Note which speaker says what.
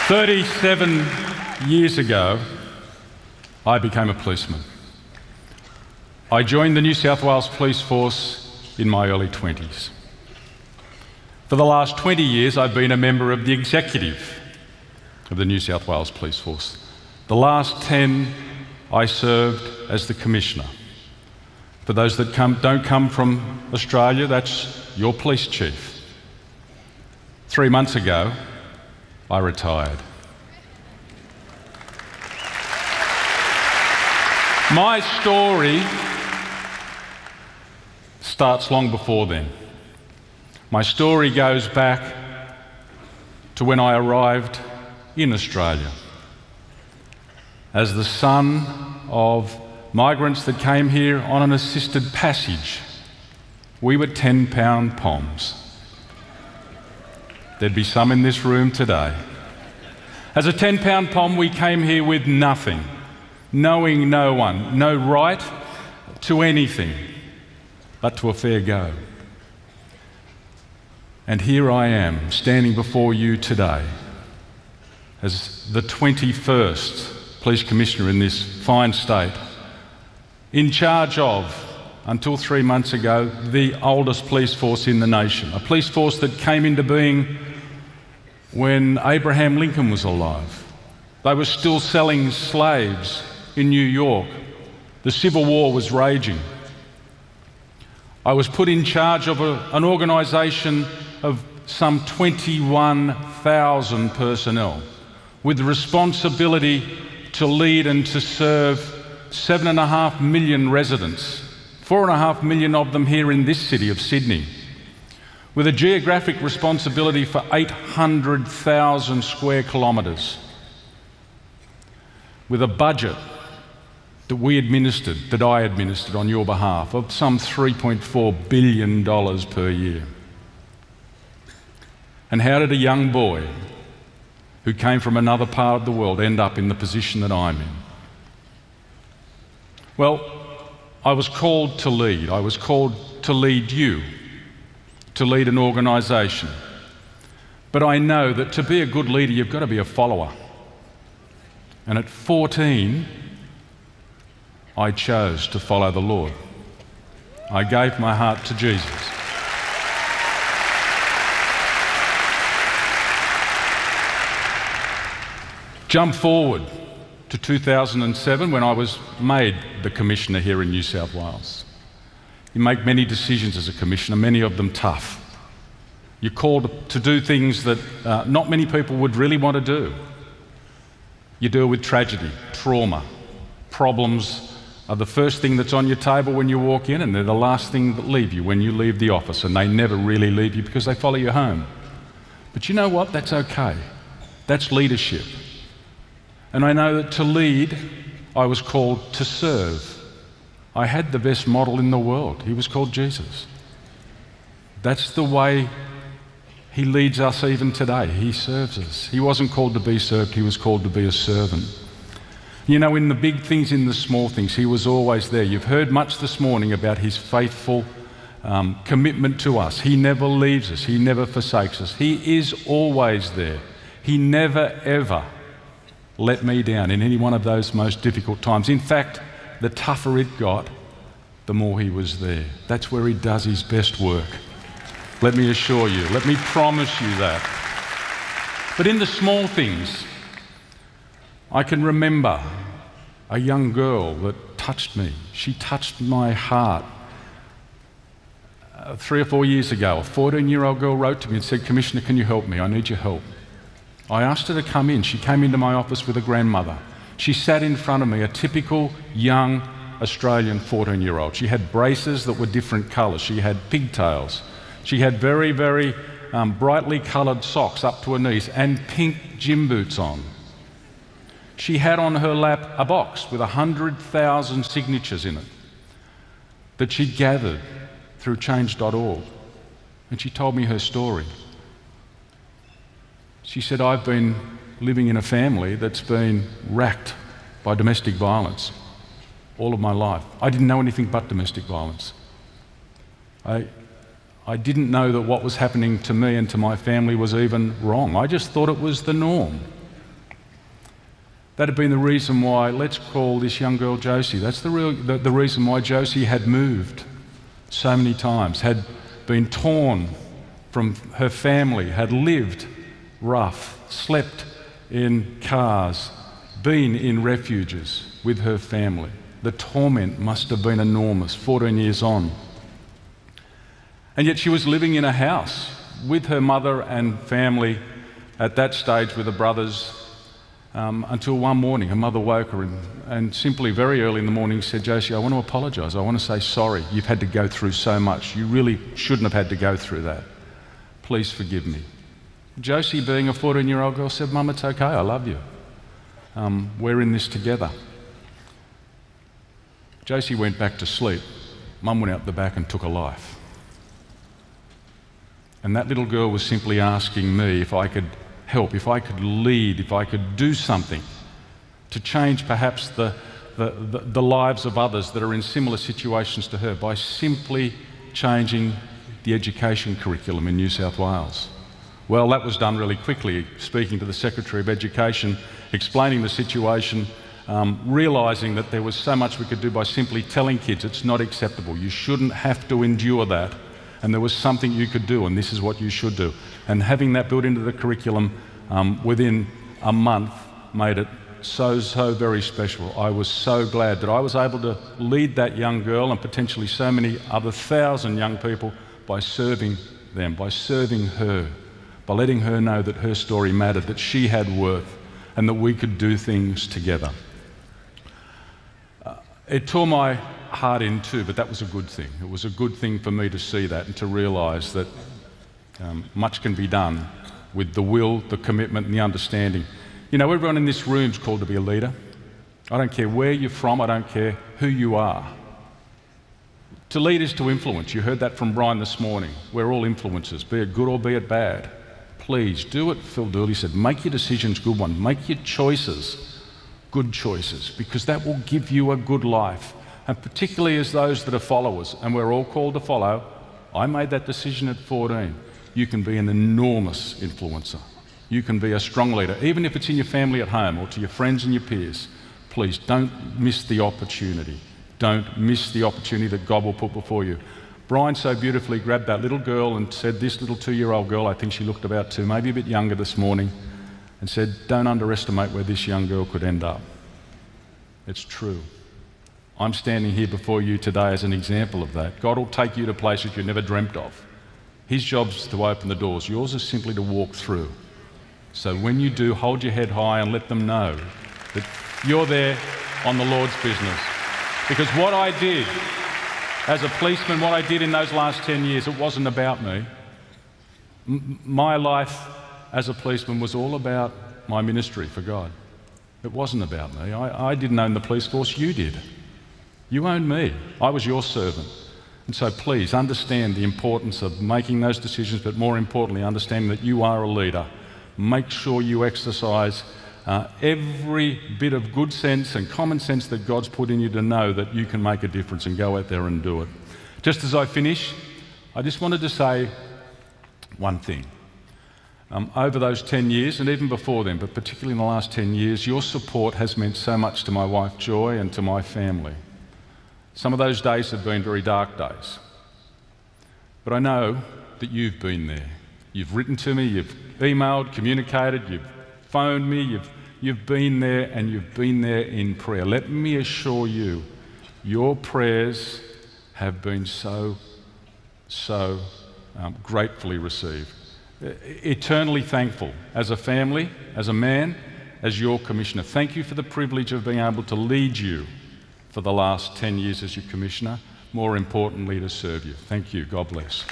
Speaker 1: "37 years ago, I became a policeman. I joined the New South Wales Police Force in my early 20s. For the last 20 years, I've been a member of the executive of the New South Wales Police Force. The last 10, I served as the Commissioner. For those that don't come from Australia, that's your police chief. 3 months ago, I retired. My story starts long before then. My story goes back to when I arrived in Australia as the son of migrants that came here on an assisted passage. We were 10-pound poms. There'd be some in this room today. As a 10-pound pom, we came here with nothing, knowing no one, no right to anything but to a fair go. And here I am, standing before you today as the 21st Police Commissioner in this fine state, in charge of, until 3 months ago, the oldest police force in the nation, a police force that came into being when Abraham Lincoln was alive. They were still selling slaves in New York. The Civil War was raging. I was put in charge of an organisation of some 21,000 personnel with the responsibility to lead and to serve 7.5 million residents, 4.5 million of them here in this city of Sydney, with a geographic responsibility for 800,000 square kilometres, with a budget that I administered on your behalf of some $3.4 billion per year. And how did a young boy who came from another part of the world end up in the position that I'm in? Well, I was called to lead. I was called to lead you, to lead an organisation. But I know that to be a good leader, you've got to be a follower. And at 14, I chose to follow the Lord. I gave my heart to Jesus. Jump forward to 2007 when I was made the Commissioner here in New South Wales. You make many decisions as a Commissioner, many of them tough. You're called to do things that not many people would really want to do. You deal with tragedy, trauma. Problems are the first thing that's on your table when you walk in, and they're the last thing that leave you when you leave the office, and they never really leave you because they follow you home. But you know what? That's okay. That's leadership. And I know that to lead, I was called to serve. I had the best model in the world. He was called Jesus. That's the way he leads us even today. He serves us. He wasn't called to be served, he was called to be a servant. You know, in the big things, in the small things, he was always there. You've heard much this morning about his faithful commitment to us. He never leaves us. He never forsakes us. He is always there. He never, ever let me down in any one of those most difficult times. In fact, the tougher it got, the more he was there. That's where he does his best work. Let me assure you, let me promise you that. But in the small things, I can remember a young girl that touched me. She touched my heart. 3 or 4 years ago, a 14-year-old girl wrote to me and said, "Commissioner, can you help me? I need your help." I asked her to come in. She came into my office with a grandmother. She sat in front of me, a typical young Australian 14-year-old. She had braces that were different colours. She had pigtails. She had very, very brightly coloured socks up to her knees and pink gym boots on. She had on her lap a box with 100,000 signatures in it that she'd gathered through change.org. And she told me her story. She said, I've been living in a family that's been racked by domestic violence all of my life. I didn't know anything but domestic violence. I didn't know that what was happening to me and to my family was even wrong. I just thought it was the norm. That had been the reason why, let's call this young girl Josie. That's the reason why Josie had moved so many times, had been torn from her family, had lived rough, slept in cars, been in refuges with her family. The torment must have been enormous, 14 years on. And yet she was living in a house with her mother and family at that stage with her brothers until one morning her mother woke her and simply very early in the morning said, Josie, I want to apologise. I want to say sorry. You've had to go through so much. You really shouldn't have had to go through that. Please forgive me. Josie, being a 14-year-old girl, said, Mum, it's okay. I love you. We're in this together. Josie went back to sleep. Mum went out the back and took a life. And that little girl was simply asking me if I could help, if I could lead, if I could do something to change perhaps the lives of others that are in similar situations to her by simply changing the education curriculum in New South Wales. Well, that was done really quickly, speaking to the Secretary of Education, explaining the situation, realising that there was so much we could do by simply telling kids it's not acceptable, you shouldn't have to endure that, and there was something you could do, and this is what you should do. And having that built into the curriculum within a month made it so very special. I was so glad that I was able to lead that young girl and potentially so many other 1,000 young people by serving them, by serving her, by letting her know that her story mattered, that she had worth, and that we could do things together. It tore my heart in too, but that was a good thing. It was a good thing for me to see that and to realise that much can be done with the will, the commitment and the understanding. You know, everyone in this room is called to be a leader. I don't care where you're from, I don't care who you are. To lead is to influence. You heard that from Brian this morning. We're all influencers, be it good or be it bad. Please do it. Phil Dooley said, make your decisions good ones. Make your choices good choices, because that will give you a good life. And particularly as those that are followers, and we're all called to follow. I made that decision at 14. You can be an enormous influencer. You can be a strong leader, even if it's in your family at home or to your friends and your peers. Please don't miss the opportunity. Don't miss the opportunity that God will put before you. Brian so beautifully grabbed that little girl and said, this little 2-year-old girl, I think she looked about 2, maybe a bit younger this morning, and said, don't underestimate where this young girl could end up. It's true. I'm standing here before you today as an example of that. God will take you to places you never dreamt of. His job's to open the doors. Yours is simply to walk through. So when you do, hold your head high and let them know that you're there on the Lord's business. Because what I did as a policeman, what I did in those last 10 years, it wasn't about me. My life as a policeman was all about my ministry for God. It wasn't about me. I didn't own the police force, you did. You owned me. I was your servant. And so please understand the importance of making those decisions, but more importantly, understanding that you are a leader. Make sure you exercise every bit of good sense and common sense that God's put in you to know that you can make a difference, and go out there and do it. Just as I finish, I just wanted to say one thing. Over those 10 years, and even before then, but particularly in the last 10 years, your support has meant so much to my wife Joy and to my family. Some of those days have been very dark days. But I know that you've been there. You've written to me, you've emailed, communicated, you've phoned me, you've been there, and you've been there in prayer. Let me assure you, your prayers have been so gratefully received. Eternally thankful as a family, as a man, as your commissioner. Thank you for the privilege of being able to lead you for the last 10 years as your Commissioner, more importantly to serve you. Thank you. God bless.